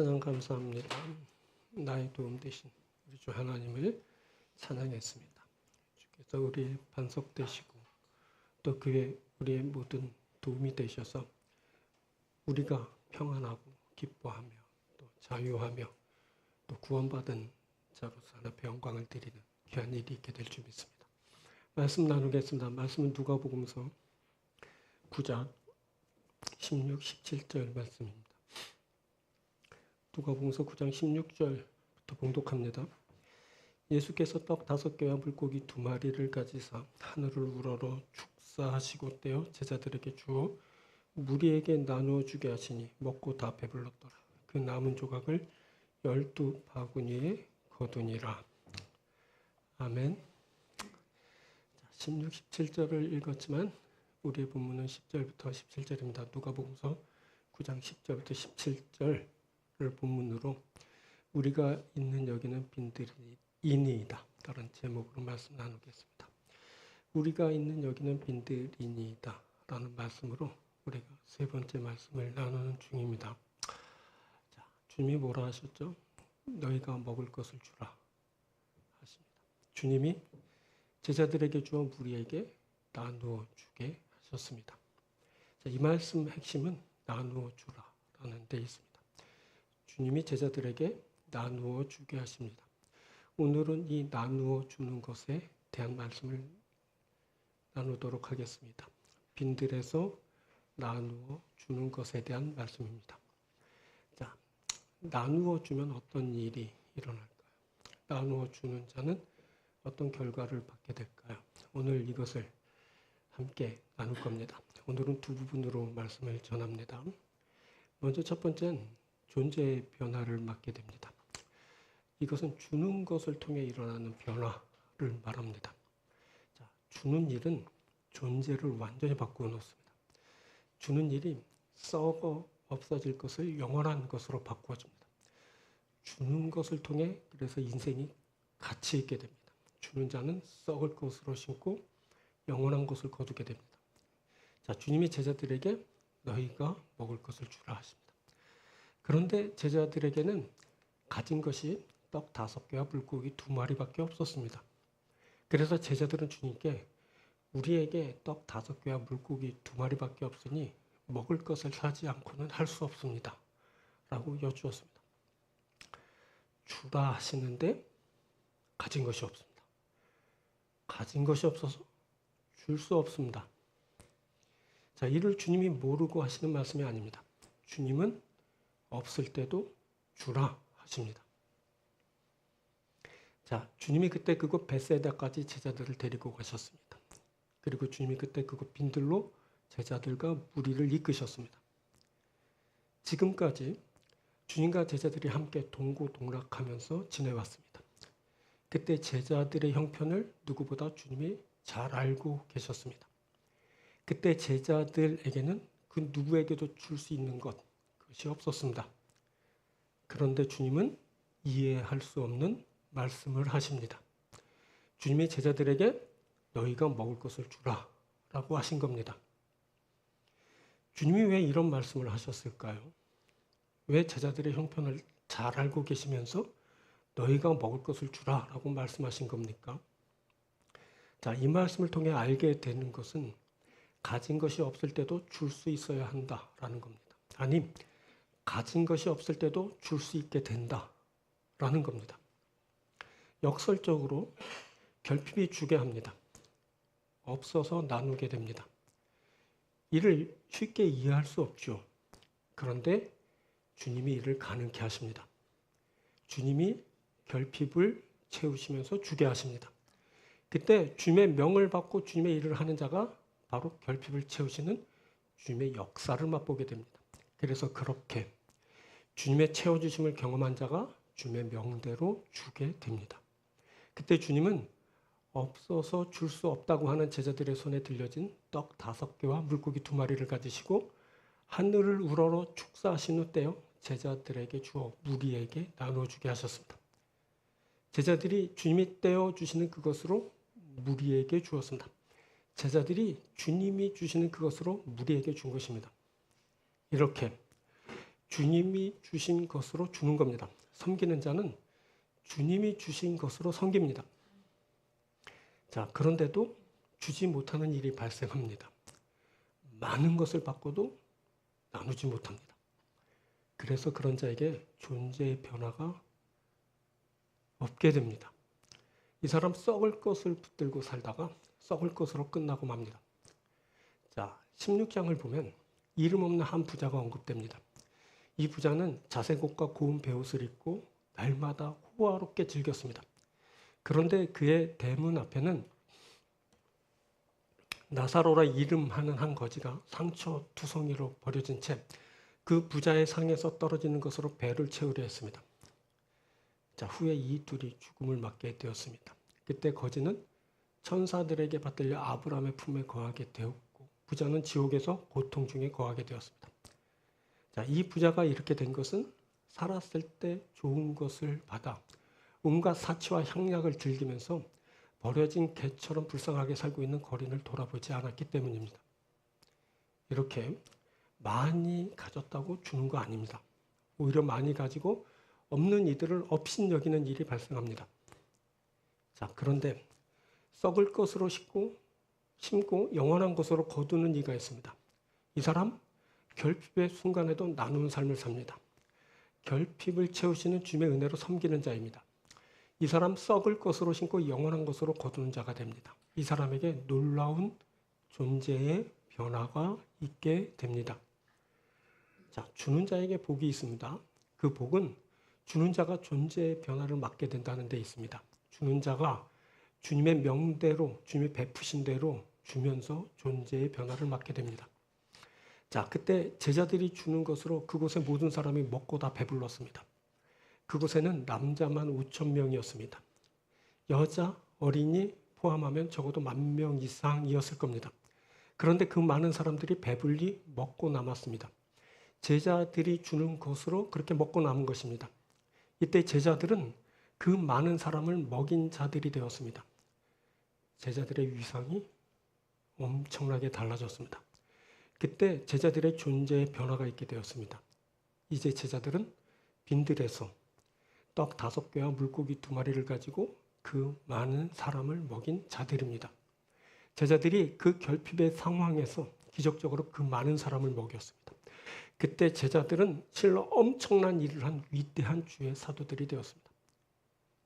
찬양 감사합니다. 나의 도움 되신 우리 주 하나님을 찬양했습니다. 주께서 우리의 반석 되시고 또 그의 우리의 모든 도움이 되셔서 우리가 평안하고 기뻐하며 또 자유하며 또 구원받은 자로서 하나님의 영광을 드리는 귀한 일이 있게 될 줄 믿습니다. 말씀 나누겠습니다. 말씀은 누가복음서 9장 16, 17절 말씀입니다. 누가복음서 9장 16절부터 봉독합니다. 예수께서 떡 5개와 물고기 2마리를 가지사 하늘을 우러러 축사하시고 떼어 제자들에게 주어 무리에게 나누어 주게 하시니 먹고 다 배불렀더라. 그 남은 조각을 12바구니에 거두니라. 아멘. 16, 17절을 읽었지만 우리의 본문은 10절부터 17절입니다. 누가복음서 9장 10절부터 17절을 본문으로 우리가 있는 여기는 빈들이니이다 라는 제목으로 말씀 나누겠습니다. 우리가 있는 여기는 빈들이니이다 라는 말씀으로 우리가 세 번째 말씀을 나누는 중입니다. 자, 주님이 뭐라 하셨죠? 너희가 먹을 것을 주라 하십니다. 주님이 제자들에게 주어 무리에게 나누어 주게 하셨습니다. 자, 이 말씀 핵심은 나누어 주라라는 데 있습니다. 주님이 제자들에게 나누어 주게 하십니다. 오늘은 이 나누어 주는 것에 대한 말씀을 나누도록 하겠습니다. 빈들에서 나누어 주는 것에 대한 말씀입니다. 자, 나누어 주면 어떤 일이 일어날까요? 나누어 주는 자는 어떤 결과를 받게 될까요? 오늘 이것을 함께 나눌 겁니다. 오늘은 두 부분으로 말씀을 전합니다. 먼저 첫 번째는 존재의 변화를 맞게 됩니다. 이것은 주는 것을 통해 일어나는 변화를 말합니다. 자, 주는 일은 존재를 완전히 바꾸어 놓습니다. 주는 일이 썩어 없어질 것을 영원한 것으로 바꾸어 줍니다. 주는 것을 통해 그래서 인생이 가치 있게 됩니다. 주는 자는 썩을 것으로 심고 영원한 것을 거두게 됩니다. 자, 주님이 제자들에게 너희가 먹을 것을 주라 하십니다. 그런데 제자들에게는 가진 것이 떡 5개와 물고기 2마리밖에 없었습니다. 그래서 제자들은 주님께 우리에게 떡 5개와 물고기 2마리밖에 없으니 먹을 것을 사지 않고는 할 수 없습니다 라고 여쭈었습니다. 주라 하시는데 가진 것이 없습니다. 가진 것이 없어서 줄 수 없습니다. 자, 이를 주님이 모르고 하시는 말씀이 아닙니다. 주님은 없을 때도 주라 하십니다. 자, 주님이 그때 그곳 벳세다까지 제자들을 데리고 가셨습니다. 그리고 주님이 그때 그곳 빈들로 제자들과 무리를 이끄셨습니다. 지금까지 주님과 제자들이 함께 동고동락하면서 지내왔습니다. 그때 제자들의 형편을 누구보다 주님이 잘 알고 계셨습니다. 그때 제자들에게는 그 누구에게도 줄 수 있는 그것이 없었습니다. 그런데 주님은 이해할 수 없는 말씀을 하십니다. 주님이 제자들에게 너희가 먹을 것을 주라 라고 하신 겁니다. 주님이 왜 이런 말씀을 하셨을까요? 왜 제자들의 형편을 잘 알고 계시면서 너희가 먹을 것을 주라 라고 말씀하신 겁니까? 자, 이 말씀을 통해 알게 되는 것은 가진 것이 없을 때도 줄 수 있어야 한다라는 겁니다. 아니, 가진 것이 없을 때도 줄 수 있게 된다라는 겁니다. 역설적으로 결핍이 주게 합니다. 없어서 나누게 됩니다. 이를 쉽게 이해할 수 없죠. 그런데 주님이 이를 가능케 하십니다. 주님이 결핍을 채우시면서 주게 하십니다. 그때 주님의 명을 받고 주님의 일을 하는 자가 바로 결핍을 채우시는 주님의 역사를 맛보게 됩니다. 그래서 그렇게 주님의 채워주심을 경험한 자가 주님의 명대로 주게 됩니다. 그때 주님은 없어서 줄 수 없다고 하는 제자들의 손에 들려진 떡 5개와 물고기 2마리를 가지시고 하늘을 우러러 축사하신 후 떼어 제자들에게 주어 무리에게 나누어주게 하셨습니다. 제자들이 주님이 떼어주시는 그것으로 무리에게 주었습니다. 제자들이 주님이 주시는 그것으로 무리에게 준 것입니다. 이렇게 주님이 주신 것으로 주는 겁니다. 섬기는 자는 주님이 주신 것으로 섬깁니다. 자, 그런데도 주지 못하는 일이 발생합니다. 많은 것을 받고도 나누지 못합니다. 그래서 그런 자에게 존재의 변화가 없게 됩니다. 이 사람 썩을 것을 붙들고 살다가 썩을 것으로 끝나고 맙니다. 자, 16장을 보면 이름 없는 한 부자가 언급됩니다. 이 부자는 자색 옷과 고운 베옷을 입고 날마다 호화롭게 즐겼습니다. 그런데 그의 대문 앞에는 나사로라 이름하는 한 거지가 상처 투성이로 버려진 채 그 부자의 상에서 떨어지는 것으로 배를 채우려 했습니다. 자, 후에 이 둘이 죽음을 맞게 되었습니다. 그때 거지는 천사들에게 받들려 아브라함의 품에 거하게 되었고 부자는 지옥에서 고통 중에 거하게 되었습니다. 자, 이 부자가 이렇게 된 것은 살았을 때 좋은 것을 받아 온갖 사치와 향락을 즐기면서 버려진 개처럼 불쌍하게 살고 있는 거린을 돌아보지 않았기 때문입니다. 이렇게 많이 가졌다고 주는 거 아닙니다. 오히려 많이 가지고 없는 이들을 업신여기는 일이 발생합니다. 자, 그런데 썩을 것으로 심고 영원한 것으로 거두는 이가 있습니다. 이 사람 결핍의 순간에도 나누는 삶을 삽니다. 결핍을 채우시는 주님의 은혜로 섬기는 자입니다. 이 사람 썩을 것으로 심고 영원한 것으로 거두는 자가 됩니다. 이 사람에게 놀라운 존재의 변화가 있게 됩니다. 자, 주는 자에게 복이 있습니다. 그 복은 주는 자가 존재의 변화를 맞게 된다는 데 있습니다. 주는 자가 주님의 명대로, 주님의 베푸신 대로 주면서 존재의 변화를 맞게 됩니다. 자, 그때 제자들이 주는 것으로 그곳의 모든 사람이 먹고 다 배불렀습니다. 그곳에는 남자만 5,000명이었습니다. 여자, 어린이 포함하면 적어도 10,000명 이상이었을 겁니다. 그런데 그 많은 사람들이 배불리 먹고 남았습니다. 제자들이 주는 것으로 그렇게 먹고 남은 것입니다. 이때 제자들은 그 많은 사람을 먹인 자들이 되었습니다. 제자들의 위상이 엄청나게 달라졌습니다. 그때 제자들의 존재에 변화가 있게 되었습니다. 이제 제자들은 빈들에서 떡 5개와 물고기 2마리를 가지고 그 많은 사람을 먹인 자들입니다. 제자들이 그 결핍의 상황에서 기적적으로 그 많은 사람을 먹였습니다. 그때 제자들은 실로 엄청난 일을 한 위대한 주의 사도들이 되었습니다.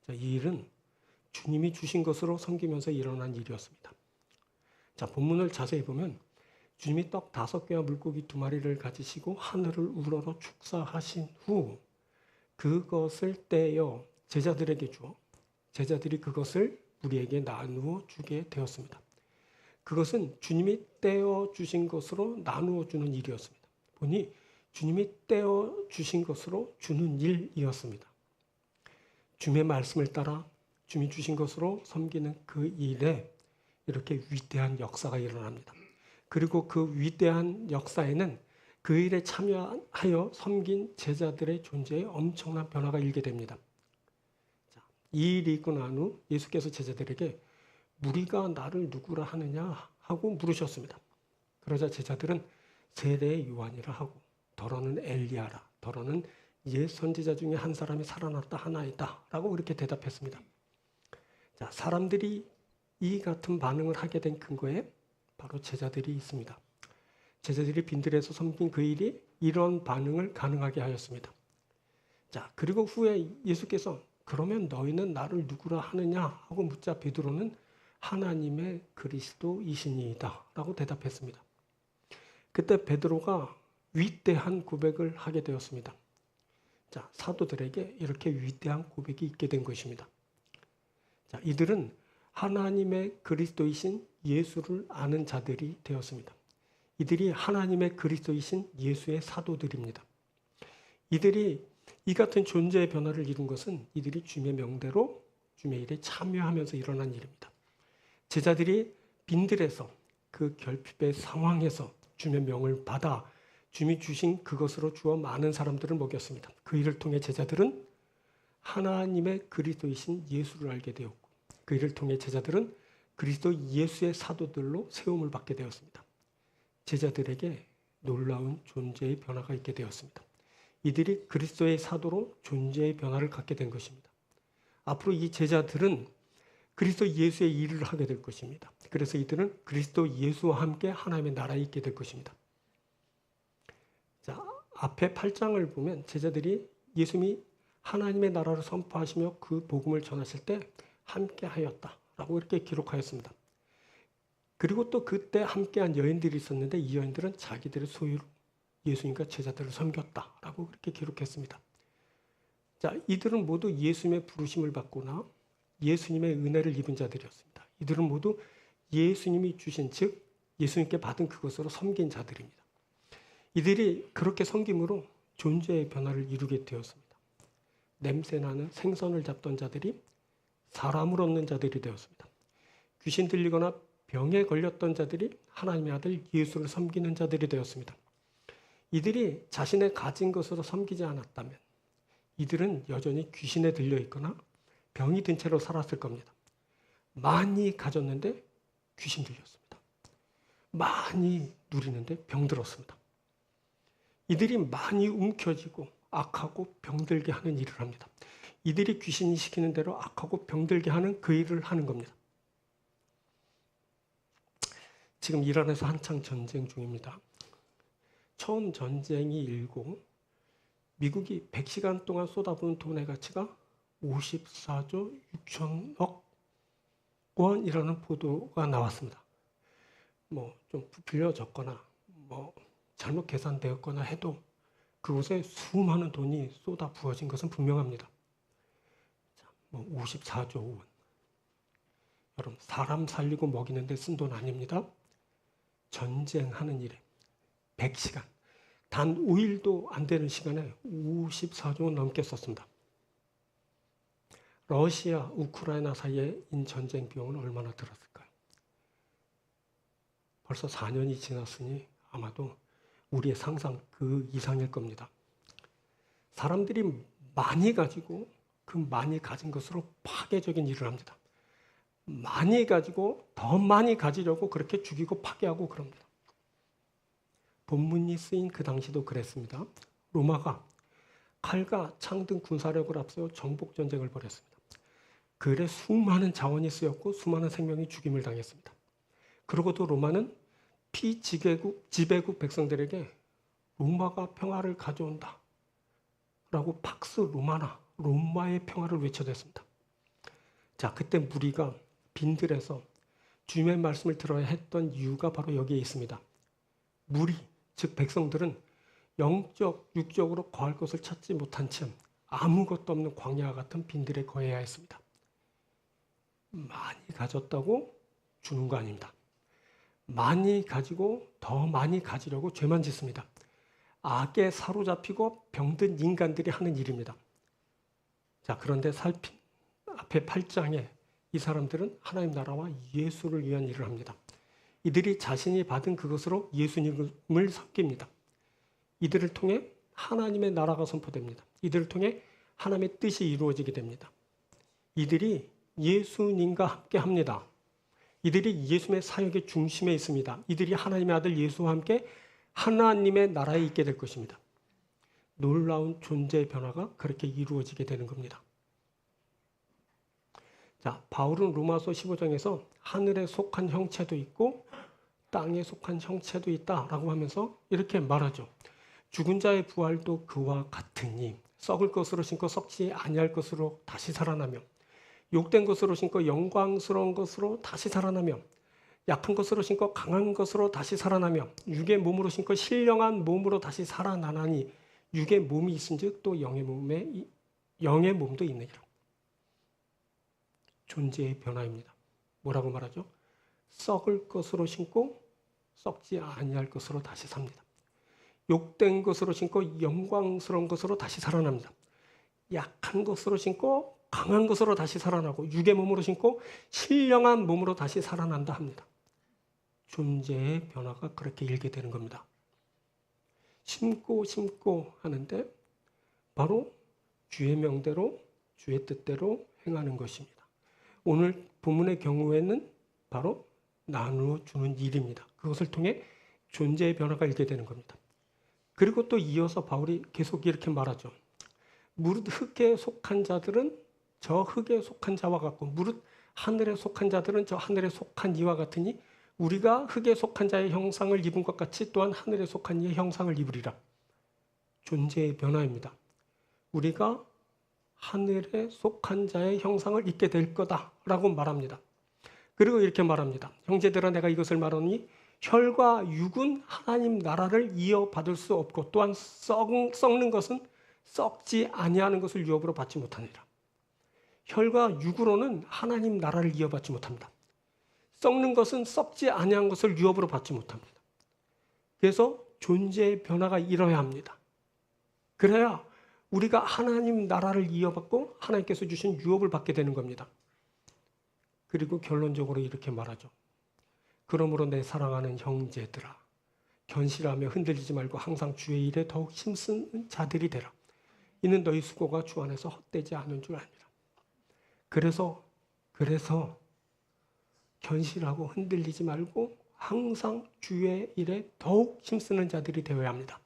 자, 이 일은 주님이 주신 것으로 섬기면서 일어난 일이었습니다. 자, 본문을 자세히 보면 주님이 떡 5개와 물고기 2마리를 가지시고 하늘을 우러러 축사하신 후 그것을 떼어 제자들에게 주어 제자들이 그것을 우리에게 나누어 주게 되었습니다. 그것은 주님이 떼어 주신 것으로 나누어 주는 일이었습니다. 보니 주님이 떼어 주신 것으로 주는 일이었습니다. 주님의 말씀을 따라 주님이 주신 것으로 섬기는 그 일에 이렇게 위대한 역사가 일어납니다. 그리고 그 위대한 역사에는 그 일에 참여하여 섬긴 제자들의 존재에 엄청난 변화가 일게 됩니다. 자, 이 일이 있고 난 후 예수께서 제자들에게 무리가 나를 누구라 하느냐 하고 물으셨습니다. 그러자 제자들은 세례의 요한이라 하고 더러는 엘리야라, 더러는 옛 선지자 중에 한 사람이 살아났다 하나이다 라고 그렇게 대답했습니다. 자, 사람들이 이 같은 반응을 하게 된 근거에 바로 제자들이 있습니다. 제자들이 빈들에서 섬긴 그 일이 이런 반응을 가능하게 하였습니다. 자, 그리고 후에 예수께서 그러면 너희는 나를 누구라 하느냐 하고 묻자 베드로는 하나님의 그리스도이시니이다 라고 대답했습니다. 그때 베드로가 위대한 고백을 하게 되었습니다. 자, 사도들에게 이렇게 위대한 고백이 있게 된 것입니다. 자, 이들은 하나님의 그리스도이신 예수를 아는 자들이 되었습니다. 이들이 하나님의 그리스도이신 예수의 사도들입니다. 이들이 이 같은 존재의 변화를 이룬 것은 이들이 주님의 명대로 주님의 일에 참여하면서 일어난 일입니다. 제자들이 빈들에서 그 결핍의 상황에서 주님의 명을 받아 주님이 주신 그것으로 주어 많은 사람들을 먹였습니다. 그 일을 통해 제자들은 하나님의 그리스도이신 예수를 알게 되었고 그 일을 통해 제자들은 그리스도 예수의 사도들로 세움을 받게 되었습니다. 제자들에게 놀라운 존재의 변화가 있게 되었습니다. 이들이 그리스도의 사도로 존재의 변화를 갖게 된 것입니다. 앞으로 이 제자들은 그리스도 예수의 일을 하게 될 것입니다. 그래서 이들은 그리스도 예수와 함께 하나님의 나라에 있게 될 것입니다. 자, 앞에 8장을 보면 제자들이 예수님이 하나님의 나라를 선포하시며 그 복음을 전하실 때 함께 하였다라고 이렇게 기록하였습니다. 그리고 또 그때 함께한 여인들이 있었는데 이 여인들은 자기들의 소유로 예수님과 제자들을 섬겼다라고 그렇게 기록했습니다. 자, 이들은 모두 예수님의 부르심을 받거나 예수님의 은혜를 입은 자들이었습니다. 이들은 모두 예수님이 주신, 즉 예수님께 받은 그것으로 섬긴 자들입니다. 이들이 그렇게 섬김으로 존재의 변화를 이루게 되었습니다. 냄새나는 생선을 잡던 자들이 사람을 얻는 자들이 되었습니다. 귀신 들리거나 병에 걸렸던 자들이 하나님의 아들 예수를 섬기는 자들이 되었습니다. 이들이 자신의 가진 것으로 섬기지 않았다면 이들은 여전히 귀신에 들려 있거나 병이 든 채로 살았을 겁니다. 많이 가졌는데 귀신 들렸습니다. 많이 누리는데 병 들었습니다. 이들이 많이 움켜쥐고 악하고 병들게 하는 일을 합니다. 이들이 귀신이 시키는 대로 악하고 병들게 하는 그 일을 하는 겁니다. 지금 이란에서 한창 전쟁 중입니다. 처음 전쟁이 일고 미국이 100시간 동안 쏟아부은 돈의 가치가 54조 6천억 원이라는 보도가 나왔습니다. 좀 부풀려졌거나 잘못 계산되었거나 해도 그곳에 수많은 돈이 쏟아 부어진 것은 분명합니다. 54조 원. 여러분, 사람 살리고 먹이는 데 쓴 돈 아닙니다. 전쟁하는 일에 100시간, 단 5일도 안 되는 시간에 54조 원 넘게 썼습니다. 러시아, 우크라이나 사이에 인 전쟁 비용은 얼마나 들었을까요? 벌써 4년이 지났으니 아마도 우리의 상상 그 이상일 겁니다. 사람들이 많이 가지고 그 많이 가진 것으로 파괴적인 일을 합니다. 많이 가지고 더 많이 가지려고 그렇게 죽이고 파괴하고 그럽니다. 본문이 쓰인 그 당시도 그랬습니다. 로마가 칼과 창 등 군사력을 앞세워 정복전쟁을 벌였습니다. 그래 수많은 자원이 쓰였고 수많은 생명이 죽임을 당했습니다. 그러고도 로마는 피지배국 백성들에게 로마가 평화를 가져온다 라고 팍스 로마나, 로마의 평화를 외쳐댔습니다. 자, 그때 무리가 빈들에서 주님의 말씀을 들어야 했던 이유가 바로 여기에 있습니다. 무리, 즉 백성들은 영적, 육적으로 거할 것을 찾지 못한 채 아무것도 없는 광야와 같은 빈들에 거해야 했습니다. 많이 가졌다고 주는 거 아닙니다. 많이 가지고 더 많이 가지려고 죄만 짓습니다. 악에 사로잡히고 병든 인간들이 하는 일입니다. 자, 그런데 살핀 앞에 8장에 이 사람들은 하나님 나라와 예수를 위한 일을 합니다. 이들이 자신이 받은 그것으로 예수님을 섬깁니다. 이들을 통해 하나님의 나라가 선포됩니다. 이들을 통해 하나님의 뜻이 이루어지게 됩니다. 이들이 예수님과 함께 합니다. 이들이 예수님의 사역의 중심에 있습니다. 이들이 하나님의 아들 예수와 함께 하나님의 나라에 있게 될 것입니다. 놀라운 존재의 변화가 그렇게 이루어지게 되는 겁니다. 자, 바울은 로마서 15장에서 하늘에 속한 형체도 있고 땅에 속한 형체도 있다라고 하면서 이렇게 말하죠. 죽은 자의 부활도 그와 같으니 썩을 것으로 신고 썩지 아니할 것으로 다시 살아나며 욕된 것으로 신고 영광스러운 것으로 다시 살아나며 약한 것으로 신고 강한 것으로 다시 살아나며 육의 몸으로 신고 신령한 몸으로 다시 살아나나니 육의 몸이 있은즉 또 영의 몸도 있느니라. 존재의 변화입니다. 뭐라고 말하죠? 썩을 것으로 신고 썩지 아니할 것으로 다시 삽니다. 욕된 것으로 신고 영광스러운 것으로 다시 살아납니다. 약한 것으로 신고 강한 것으로 다시 살아나고 육의 몸으로 신고 신령한 몸으로 다시 살아난다 합니다. 존재의 변화가 그렇게 일게 되는 겁니다. 심고 하는데 바로 주의 명대로 주의 뜻대로 행하는 것입니다. 오늘 본문의 경우에는 바로 나누어 주는 일입니다. 그것을 통해 존재의 변화가 일게 되는 겁니다. 그리고 또 이어서 바울이 계속 이렇게 말하죠. 무릇 흙에 속한 자들은 저 흙에 속한 자와 같고 무릇 하늘에 속한 자들은 저 하늘에 속한 이와 같으니 우리가 흙에 속한 자의 형상을 입은 것 같이 또한 하늘에 속한 이의 형상을 입으리라. 존재의 변화입니다. 우리가 하늘에 속한 자의 형상을 입게 될 거다라고 말합니다. 그리고 이렇게 말합니다. 형제들아 내가 이것을 말하니 혈과 육은 하나님 나라를 이어받을 수 없고 또한 썩는 것은 썩지 아니하는 것을 유업으로 받지 못하니라. 혈과 육으로는 하나님 나라를 이어받지 못합니다. 썩는 것은 썩지 아니한 것을 유업으로 받지 못합니다. 그래서 존재의 변화가 일어야 합니다. 그래야 우리가 하나님 나라를 이어받고 하나님께서 주신 유업을 받게 되는 겁니다. 그리고 결론적으로 이렇게 말하죠. 그러므로 내 사랑하는 형제들아 견실하며 흔들리지 말고 항상 주의 일에 더욱 힘쓰는 자들이 되라. 이는 너희 수고가 주 안에서 헛되지 않은 줄 압니다. 그래서 견실하고 흔들리지 말고 항상 주의 일에 더욱 힘쓰는 자들이 되어야 합니다.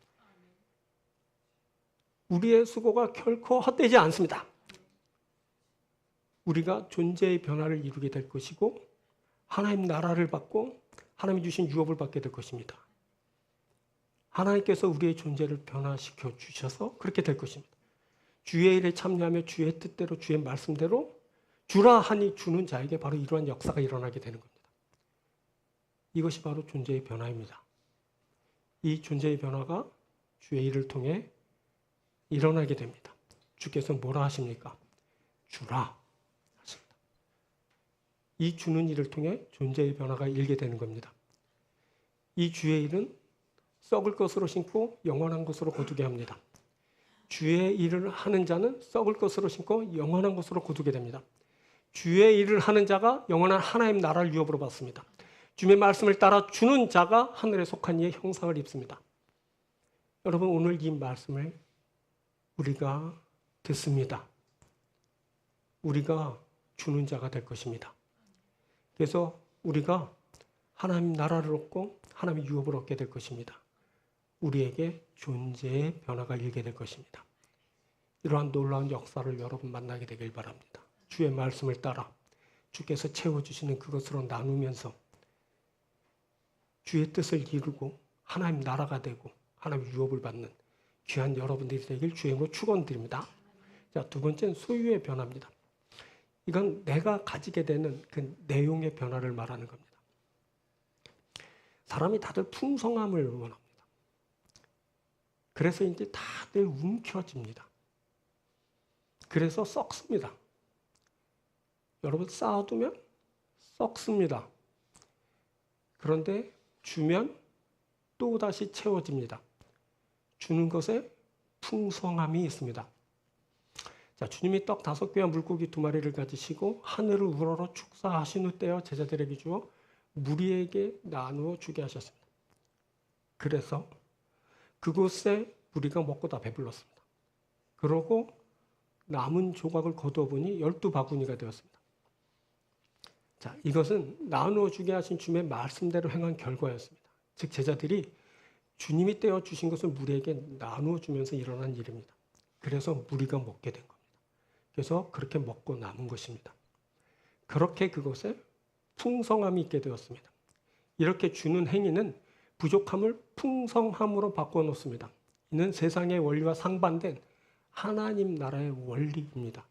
우리의 수고가 결코 헛되지 않습니다. 우리가 존재의 변화를 이루게 될 것이고 하나님 나라를 받고 하나님이 주신 유업을 받게 될 것입니다. 하나님께서 우리의 존재를 변화시켜 주셔서 그렇게 될 것입니다. 주의 일에 참여하며 주의 뜻대로 주의 말씀대로 주라 하니 주는 자에게 바로 이러한 역사가 일어나게 되는 겁니다. 이것이 바로 존재의 변화입니다. 이 존재의 변화가 주의 일을 통해 일어나게 됩니다. 주께서 뭐라 하십니까? 주라 하십니다. 이 주는 일을 통해 존재의 변화가 일게 되는 겁니다. 이 주의 일은 썩을 것으로 심고 영원한 것으로 거두게 합니다. 주의 일을 하는 자는 썩을 것으로 심고 영원한 것으로 거두게 됩니다. 주의 일을 하는 자가 영원한 하나님 나라를 유업으로 받습니다. 주의 말씀을 따라 주는 자가 하늘에 속한 이의 형상을 입습니다. 여러분 오늘 이 말씀을 우리가 듣습니다. 우리가 주는 자가 될 것입니다. 그래서 우리가 하나님 나라를 얻고 하나님의 유업을 얻게 될 것입니다. 우리에게 존재의 변화가 일게 될 것입니다. 이러한 놀라운 역사를 여러분 만나게 되길 바랍니다. 주의 말씀을 따라 주께서 채워주시는 그것으로 나누면서 주의 뜻을 이루고 하나님 나라가 되고 하나님 유업을 받는 귀한 여러분들이 되길 주의 이름으로 축원드립니다. 자, 두 번째는 소유의 변화입니다. 이건 내가 가지게 되는 그 내용의 변화를 말하는 겁니다. 사람이 다들 풍성함을 원합니다. 그래서 이제 다들 움켜집니다. 그래서 썩습니다. 여러분 쌓아두면 썩습니다. 그런데 주면 또다시 채워집니다. 주는 것에 풍성함이 있습니다. 자, 주님이 떡 5개와 물고기 2마리를 가지시고 하늘을 우러러 축사하신 후 떼어 제자들에게 주어 무리에게 나누어 주게 하셨습니다. 그래서 그곳에 무리가 먹고 다 배불렀습니다. 그러고 남은 조각을 거두어 보니 12바구니가 되었습니다. 자, 이것은 나누어 주게 하신 주님의 말씀대로 행한 결과였습니다. 즉 제자들이 주님이 떼어 주신 것을 무리에게 나누어 주면서 일어난 일입니다. 그래서 무리가 먹게 된 겁니다. 그래서 그렇게 먹고 남은 것입니다. 그렇게 그것에 풍성함이 있게 되었습니다. 이렇게 주는 행위는 부족함을 풍성함으로 바꿔놓습니다. 이는 세상의 원리와 상반된 하나님 나라의 원리입니다.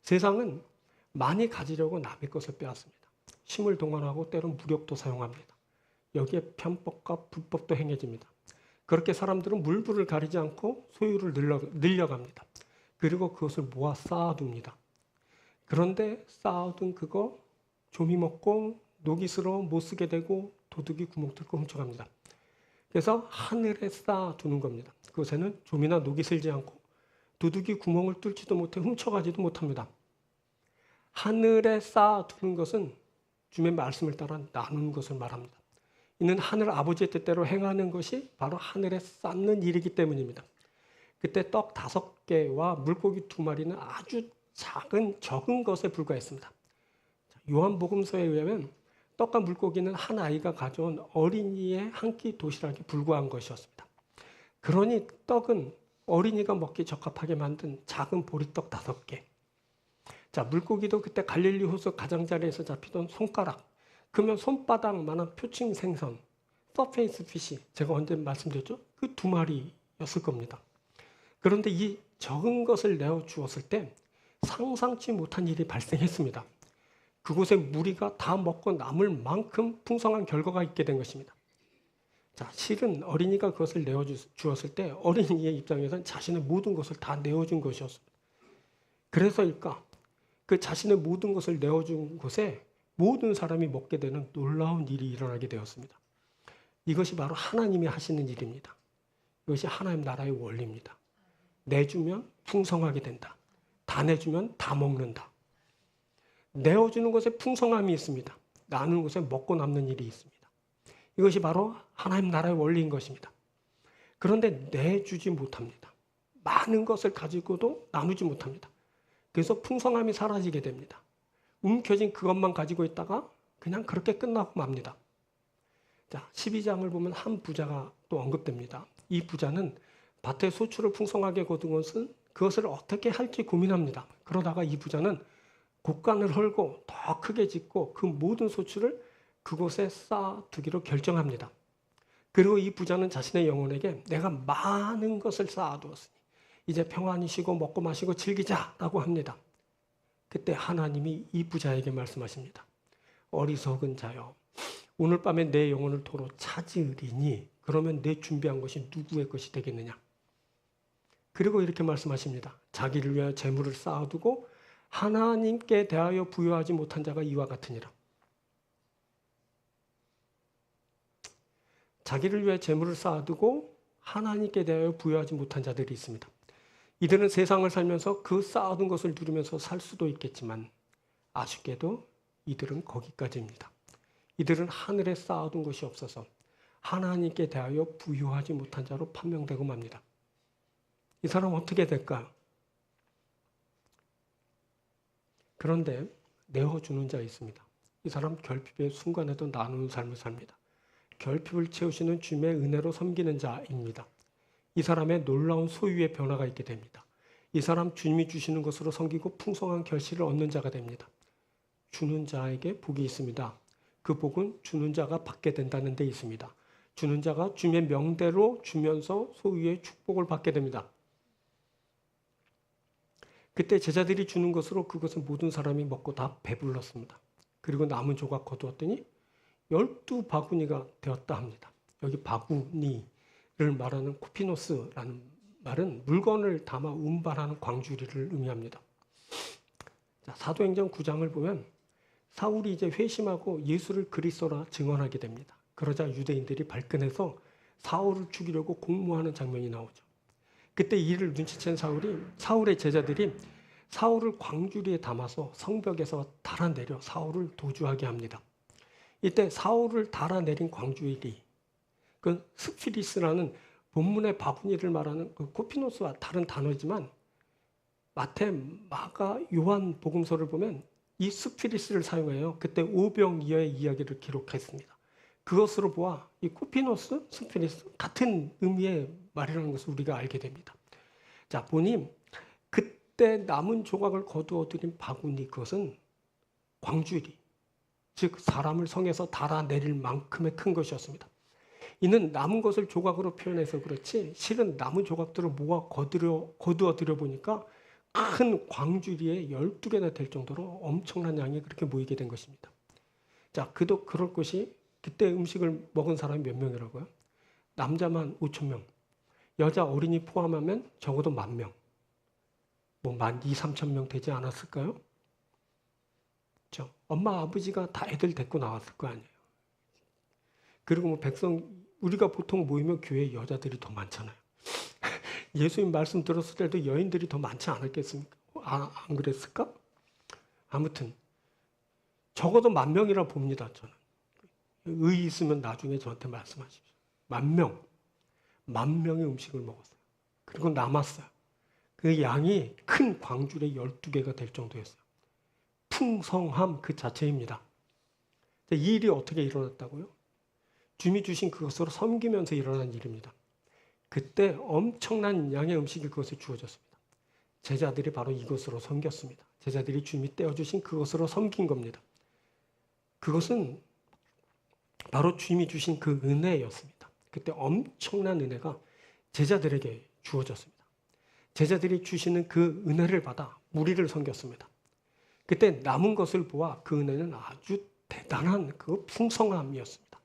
세상은 많이 가지려고 남의 것을 빼앗습니다. 힘을 동원하고 때론 무력도 사용합니다. 여기에 편법과 불법도 행해집니다. 그렇게 사람들은 물불을 가리지 않고 소유를 늘려갑니다. 그리고 그것을 모아 쌓아둡니다. 그런데 쌓아둔 그거 좀이 먹고 녹이 슬어 못 쓰게 되고 도둑이 구멍 뚫고 훔쳐갑니다. 그래서 하늘에 쌓아두는 겁니다. 그것에는 좀이나 녹이 슬지 않고 도둑이 구멍을 뚫지도 못해 훔쳐가지도 못합니다. 하늘에 쌓아두는 것은 주님의 말씀을 따라 나누는 것을 말합니다. 이는 하늘 아버지의 뜻대로 행하는 것이 바로 하늘에 쌓는 일이기 때문입니다. 그때 떡 5개와 물고기 2마리는 아주 적은 것에 불과했습니다. 요한복음서에 의하면 떡과 물고기는 한 아이가 가져온 어린이의 한 끼 도시락에 불과한 것이었습니다. 그러니 떡은 어린이가 먹기 적합하게 만든 작은 보리떡 5개. 자, 물고기도 그때 갈릴리 호수 가장자리에서 잡히던 손가락, 그러면 손바닥만한 표층 생선, 서페이스 피시, 제가 언제 말씀드렸죠? 그 2마리였을 겁니다. 그런데 이 적은 것을 내어 주었을 때 상상치 못한 일이 발생했습니다. 그곳에 무리가 다 먹고 남을 만큼 풍성한 결과가 있게 된 것입니다. 자, 실은 어린이가 그것을 내어 주었을 때 어린이의 입장에서는 자신의 모든 것을 다 내어준 것이었습니다. 그래서일까? 그 자신의 모든 것을 내어준 곳에 모든 사람이 먹게 되는 놀라운 일이 일어나게 되었습니다. 이것이 바로 하나님이 하시는 일입니다. 이것이 하나님 나라의 원리입니다. 내주면 풍성하게 된다. 다 내주면 다 먹는다. 내어주는 것에 풍성함이 있습니다. 나누는 것에 먹고 남는 일이 있습니다. 이것이 바로 하나님 나라의 원리인 것입니다. 그런데 내주지 못합니다. 많은 것을 가지고도 나누지 못합니다. 그래서 풍성함이 사라지게 됩니다. 움켜진 그것만 가지고 있다가 그냥 그렇게 끝나고 맙니다. 자, 12장을 보면 한 부자가 또 언급됩니다. 이 부자는 밭에 소출을 풍성하게 거둔 것은 그것을 어떻게 할지 고민합니다. 그러다가 이 부자는 곡간을 헐고 더 크게 짓고 그 모든 소출을 그곳에 쌓아두기로 결정합니다. 그리고 이 부자는 자신의 영혼에게 내가 많은 것을 쌓아두었으니 이제 평안히 쉬고 먹고 마시고 즐기자라고 합니다. 그때 하나님이 이 부자에게 말씀하십니다. 어리석은 자여, 오늘 밤에 내 영혼을 도로 찾으리니 그러면 내 준비한 것이 누구의 것이 되겠느냐. 그리고 이렇게 말씀하십니다. 자기를 위하여 재물을 쌓아두고 하나님께 대하여 부여하지 못한 자가 이와 같으니라. 자기를 위해 재물을 쌓아두고 하나님께 대하여 부여하지 못한 자들이 있습니다. 이들은 세상을 살면서 그 쌓아둔 것을 누리면서 살 수도 있겠지만 아쉽게도 이들은 거기까지입니다. 이들은 하늘에 쌓아둔 것이 없어서 하나님께 대하여 부여하지 못한 자로 판명되고 맙니다. 이 사람 어떻게 될까요? 그런데 내어주는 자 있습니다. 이 사람 결핍의 순간에도 나누는 삶을 삽니다. 결핍을 채우시는 주님의 은혜로 섬기는 자입니다. 이 사람의 놀라운 소유의 변화가 있게 됩니다. 이 사람 주님이 주시는 것으로 섬기고 풍성한 결실을 얻는 자가 됩니다. 주는 자에게 복이 있습니다. 그 복은 주는 자가 받게 된다는 데 있습니다. 주는 자가 주님의 명대로 주면서 소유의 축복을 받게 됩니다. 그때 제자들이 주는 것으로 그것은 모든 사람이 먹고 다 배불렀습니다. 그리고 남은 조각 거두었더니 12바구니가 되었다 합니다. 여기 바구니를 말하는 코피노스라는 말은 물건을 담아 운반하는 광주리를 의미합니다. 자, 사도행전 9장을 보면 사울이 이제 회심하고 예수를 그리스도라 증언하게 됩니다. 그러자 유대인들이 발끈해서 사울을 죽이려고 공모하는 장면이 나오죠. 그때 이 일을 눈치챈 사울의 제자들이 사울을 광주리에 담아서 성벽에서 달아내려 사울을 도주하게 합니다. 이때 사울을 달아내린 광주리, 그 스피리스라는 본문의 바구니를 말하는 그 코피노스와 다른 단어지만 마태, 마가, 요한 복음서를 보면 이 스피리스를 사용해요. 그때 오병이어의 이야기를 기록했습니다. 그것으로 보아 이 코피노스, 스피리스 같은 의미의 말이라는 것을 우리가 알게 됩니다. 자, 보니 그때 남은 조각을 거두어 들인 바구니, 그것은 광주리, 즉 사람을 성에서 달아내릴 만큼의 큰 것이었습니다. 이는 남은 것을 조각으로 표현해서 그렇지 실은 남은 조각들을 모아 거두어 들여 보니까 큰 광주리에 12개나 될 정도로 엄청난 양이 그렇게 모이게 된 것입니다. 자, 그럴 것이 그때 음식을 먹은 사람이 몇 명이라고요? 남자만 5,000명, 여자 어린이 포함하면 적어도 10,000명, 뭐 12,000~13,000명 되지 않았을까요? 그렇죠? 엄마 아버지가 다 애들 데리고 나왔을 거 아니에요. 그리고 뭐 우리가 보통 모이면 교회에 여자들이 더 많잖아요. 예수님 말씀 들었을 때도 여인들이 더 많지 않았겠습니까? 안 그랬을까? 아무튼 적어도 10,000명이라 봅니다. 저는 의의 있으면 나중에 저한테 말씀하십시오. 10,000명, 10,000명의 음식을 먹었어요. 그리고 남았어요. 그 양이 큰 광주리 12개가 될 정도였어요. 풍성함 그 자체입니다. 이 일이 어떻게 일어났다고요? 주님이 주신 그것으로 섬기면서 일어난 일입니다. 그때 엄청난 양의 음식이 그것에 주어졌습니다. 제자들이 바로 이것으로 섬겼습니다. 제자들이 주님이 떼어주신 그것으로 섬긴 겁니다. 그것은 바로 주님이 주신 그 은혜였습니다. 그때 엄청난 은혜가 제자들에게 주어졌습니다. 제자들이 주시는 그 은혜를 받아 무리를 섬겼습니다. 그때 남은 것을 보아 그 은혜는 아주 대단한 그 풍성함이었습니다.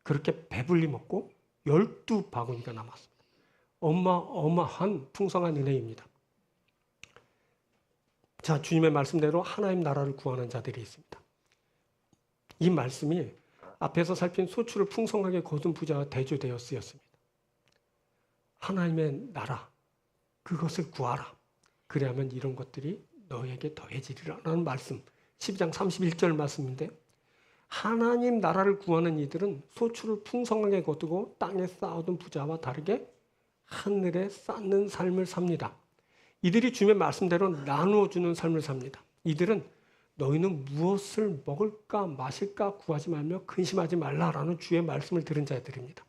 그렇게 배불리 먹고 12바구니가 남았습니다. 어마어마한 풍성한 은혜입니다. 자, 주님의 말씀대로 하나님 나라를 구하는 자들이 있습니다. 이 말씀이 앞에서 살핀 소출을 풍성하게 거둔 부자와 대조되어 쓰였습니다. 하나님의 나라, 그것을 구하라. 그래야만 이런 것들이 너에게 더해지리라는 말씀, 12장 31절 말씀인데, 하나님 나라를 구하는 이들은 소출을 풍성하게 거두고 땅에 쌓아둔 부자와 다르게 하늘에 쌓는 삶을 삽니다. 이들이 주님의 말씀대로 나누어 주는 삶을 삽니다. 이들은 너희는 무엇을 먹을까 마실까 구하지 말며 근심하지 말라라는 주의 말씀을 들은 자들입니다.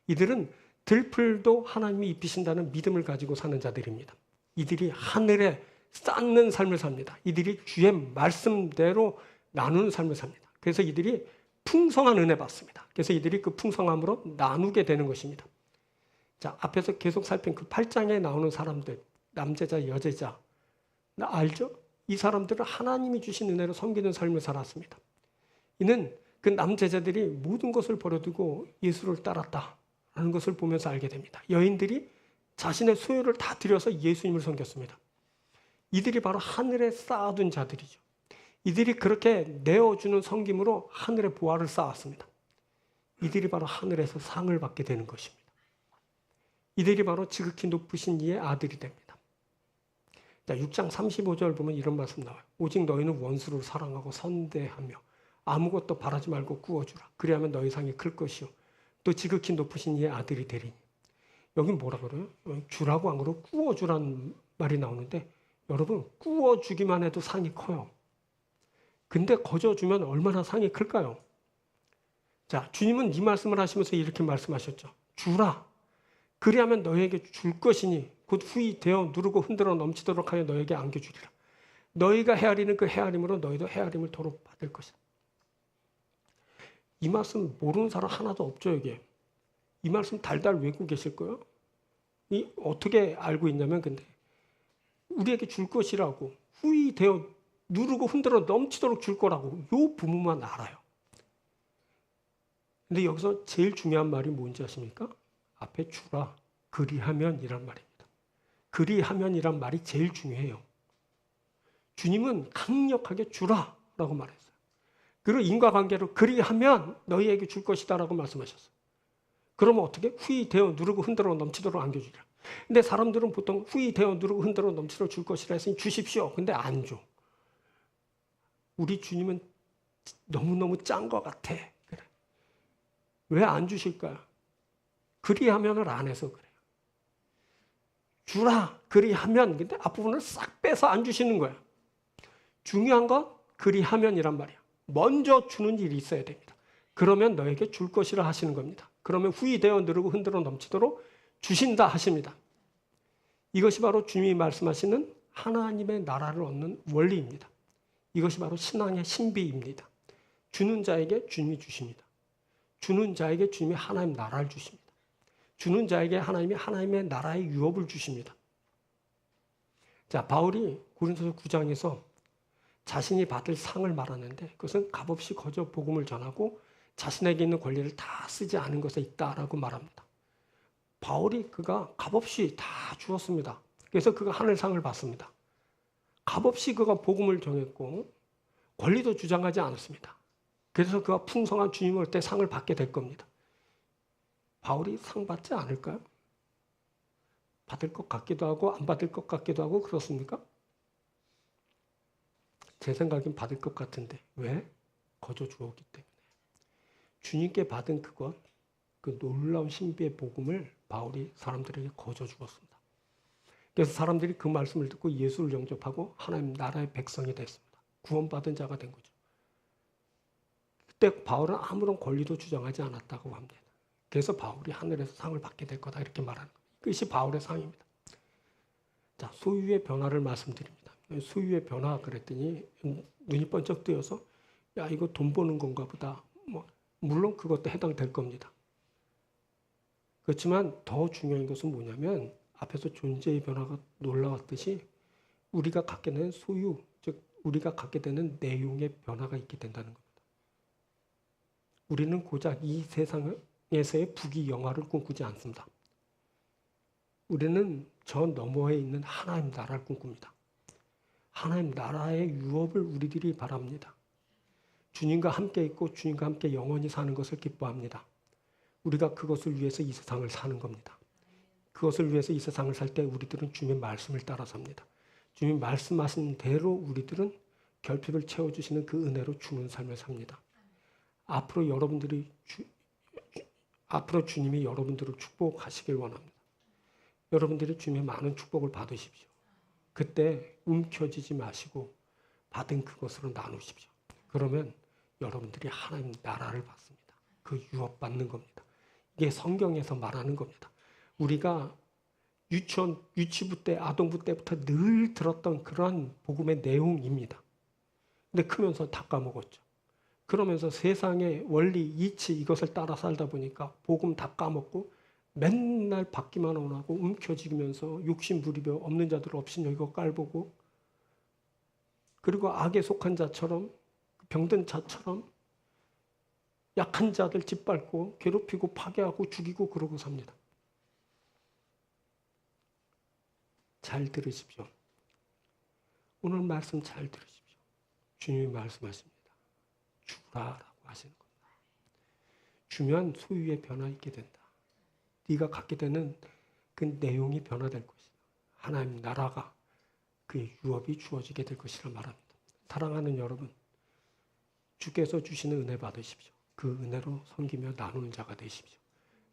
이들은 들풀도 하나님이 입히신다는 믿음을 가지고 사는 자들입니다. 이들이 하늘에 쌓는 삶을 삽니다. 이들이 주의 말씀대로 나누는 삶을 삽니다. 그래서 이들이 풍성한 은혜 받습니다. 그래서 이들이 그 풍성함으로 나누게 되는 것입니다. 자, 앞에서 계속 살핀 그 8장에 나오는 사람들, 남제자, 여제자, 나 알죠? 이 사람들은 하나님이 주신 은혜로 섬기는 삶을 살았습니다. 이는 그 남제자들이 모든 것을 버려두고 예수를 따랐다라는 것을 보면서 알게 됩니다. 여인들이 자신의 소유를 다 들여서 예수님을 섬겼습니다. 이들이 바로 하늘에 쌓아둔 자들이죠. 이들이 그렇게 내어주는 섬김으로 하늘의 보화를 쌓았습니다. 이들이 바로 하늘에서 상을 받게 되는 것입니다. 이들이 바로 지극히 높으신 이의 아들이 됩니다. 자, 6장 35절 보면 이런 말씀 나와요. 오직 너희는 원수를 사랑하고 선대하며 아무것도 바라지 말고 꾸어주라. 그리하면 너희 상이 클 것이요 또 지극히 높으신 이의 아들이 되리니. 여기 뭐라 그래요? 주라고 안 그러고 꾸어주라는 말이 나오는데, 여러분, 꾸어주기만 해도 상이 커요. 근데 거저주면 얼마나 상이 클까요? 자, 주님은 이 말씀을 하시면서 이렇게 말씀하셨죠. 주라. 그리하면 너희에게 줄 것이니 곧 후히 되어 누르고 흔들어 넘치도록 하여 너희에게 안겨주리라. 너희가 헤아리는 그 헤아림으로 너희도 헤아림을 도로 받을 것이다. 이 말씀 모르는 사람 하나도 없죠, 여기에. 이 말씀 달달 외우고 계실 거예요. 이 어떻게 알고 있냐면, 근데 우리에게 줄 것이라고, 후히 되어 누르고 흔들어 넘치도록 줄 거라고, 요 부분만 알아요. 근데 여기서 제일 중요한 말이 뭔지 아십니까? 앞에 주라, 그리하면 이란 말입니다. 그리하면 이란 말이 제일 중요해요. 주님은 강력하게 주라 라고 말했어요. 그리고 인과관계로 그리하면 너희에게 줄 것이다 라고 말씀하셨어요. 그러면 어떻게? 후히 되어 누르고 흔들어 넘치도록 안겨주리라. 근데 사람들은 보통 후히 되어 누르고 흔들어 넘치도록 줄 것이라 했으니 주십시오. 근데 안 줘. 우리 주님은 너무너무 짠 것 같아. 그래. 왜 안 주실까요? 그리하면을 안 해서 그래요. 주라, 그리하면. 근데 앞부분을 싹 빼서 안 주시는 거야. 중요한 건 그리하면이란 말이야. 먼저 주는 일이 있어야 됩니다. 그러면 너에게 줄 것이라 하시는 겁니다. 그러면 후히 되어 누르고 흔들어 넘치도록 주신다 하십니다. 이것이 바로 주님이 말씀하시는 하나님의 나라를 얻는 원리입니다. 이것이 바로 신앙의 신비입니다. 주는 자에게 주님이 주십니다. 주는 자에게 주님이 하나님 나라를 주십니다. 주는 자에게 하나님이 하나님의 나라의 유업을 주십니다. 자, 바울이 고린도서 9장에서 자신이 받을 상을 말하는데, 그것은 값없이 거저 복음을 전하고 자신에게 있는 권리를 다 쓰지 않은 것에 있다라고 말합니다. 바울이 그가 값없이 다 주었습니다. 그래서 그가 하늘상을 받습니다. 값없이 그가 복음을 전했고 권리도 주장하지 않았습니다. 그래서 그가 풍성한 주님을 때 상을 받게 될 겁니다. 바울이 상 받지 않을까요? 받을 것 같기도 하고 안 받을 것 같기도 하고 그렇습니까? 제 생각엔 받을 것 같은데. 왜? 거저 주었기 때문에. 주님께 받은 그것, 그 놀라운 신비의 복음을 바울이 사람들에게 거저 주었습니다. 그래서 사람들이 그 말씀을 듣고 예수를 영접하고 하나님 나라의 백성이 됐습니다. 구원받은 자가 된 거죠. 그때 바울은 아무런 권리도 주장하지 않았다고 합니다. 그래서 바울이 하늘에서 상을 받게 될 거다 이렇게 말하는 거예요. 그것이 바울의 상입니다. 자, 소유의 변화를 말씀드립니다. 소유의 변화 그랬더니 눈이 번쩍 뜨여서 야, 이거 돈 버는 건가 보다. 물론 그것도 해당될 겁니다. 그렇지만 더 중요한 것은 뭐냐면 앞에서 존재의 변화가 놀라웠듯이 우리가 갖게 되는 소유, 즉 우리가 갖게 되는 내용의 변화가 있게 된다는 겁니다. 우리는 고작 이 세상에서의 부귀영화를 꿈꾸지 않습니다. 우리는 저 너머에 있는 하나님 나라를 꿈꿉니다. 하나님 나라의 유업을 우리들이 바랍니다. 주님과 함께 있고 주님과 함께 영원히 사는 것을 기뻐합니다. 우리가 그것을 위해서 이 세상을 사는 겁니다. 그것을 위해서 이 세상을 살 때 우리들은 주님의 말씀을 따라 삽니다. 주님 말씀하신 대로 우리들은 결핍을 채워주시는 그 은혜로 주는 삶을 삽니다. 앞으로 주님이 여러분들을 축복하시길 원합니다. 여러분들이 주님의 많은 축복을 받으십시오. 그때 움켜쥐지 마시고 받은 그것으로 나누십시오. 그러면 여러분들이 하나님 나라를 받습니다. 그 유업 받는 겁니다. 이게 성경에서 말하는 겁니다. 우리가 유치부 때, 아동부 때부터 늘 들었던 그런 복음의 내용입니다. 근데 크면서 다 까먹었죠. 그러면서 세상의 원리, 이치 이것을 따라 살다 보니까 복음 다 까먹고 맨날 받기만 원하고 움켜쥐면서 욕심 부리며 없는 자들 없인 여기고 깔보고 그리고 악에 속한 자처럼 병든 자처럼 약한 자들 짓밟고 괴롭히고 파괴하고 죽이고 그러고 삽니다. 잘 들으십시오. 오늘 말씀 잘 들으십시오. 주님이 말씀하십니다. 주라라고 하시는 겁니다. 주면 소유의 변화 있게 된다. 네가 갖게 되는 그 내용이 변화될 것이다. 하나님 나라가 그의 유업이 주어지게 될 것이라 말합니다. 사랑하는 여러분, 주께서 주시는 은혜 받으십시오. 그 은혜로 섬기며 나누는 자가 되십시오.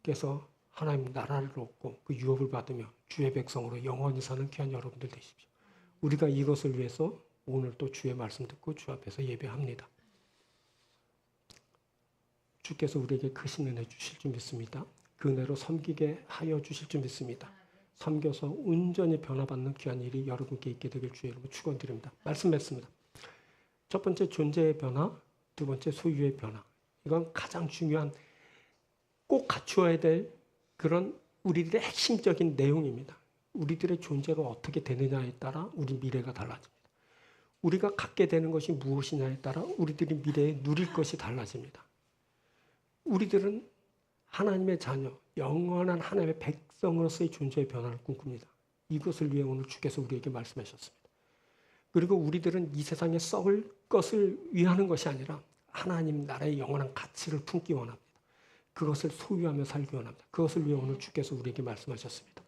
그래서 하나님 나라를 얻고 그 유업을 받으며 주의 백성으로 영원히 사는 귀한 여러분들 되십시오. 우리가 이것을 위해서 오늘 또 주의 말씀 듣고 주 앞에서 예배합니다. 주께서 우리에게 크신 은혜 주실 줄 믿습니다. 그 은혜로 섬기게 하여 주실 줄 믿습니다. 섬겨서 온전히 변화받는 귀한 일이 여러분께 있게 되길 주의 이름으로 축원드립니다. 말씀 맺습니다. 첫 번째 존재의 변화, 두 번째 소유의 변화. 이건 가장 중요한 꼭 갖추어야 될 그런 우리들의 핵심적인 내용입니다. 우리들의 존재가 어떻게 되느냐에 따라 우리 미래가 달라집니다. 우리가 갖게 되는 것이 무엇이냐에 따라 우리들이 미래에 누릴 것이 달라집니다. 우리들은 하나님의 자녀, 영원한 하나님의 백성으로서의 존재의 변화를 꿈꿉니다. 이것을 위해 오늘 주께서 우리에게 말씀하셨습니다. 그리고 우리들은 이 세상에 썩을 것을 위하는 것이 아니라 하나님 나라의 영원한 가치를 품기 원합니다. 그것을 소유하며 살기 원합니다. 그것을 위해 오늘 주께서 우리에게 말씀하셨습니다.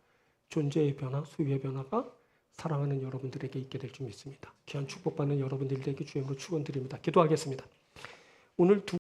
존재의 변화, 소유의 변화가 사랑하는 여러분들에게 있게 될 줄 믿습니다. 귀한 축복받는 여러분들에게 주님으로 축원드립니다. 기도하겠습니다. 오늘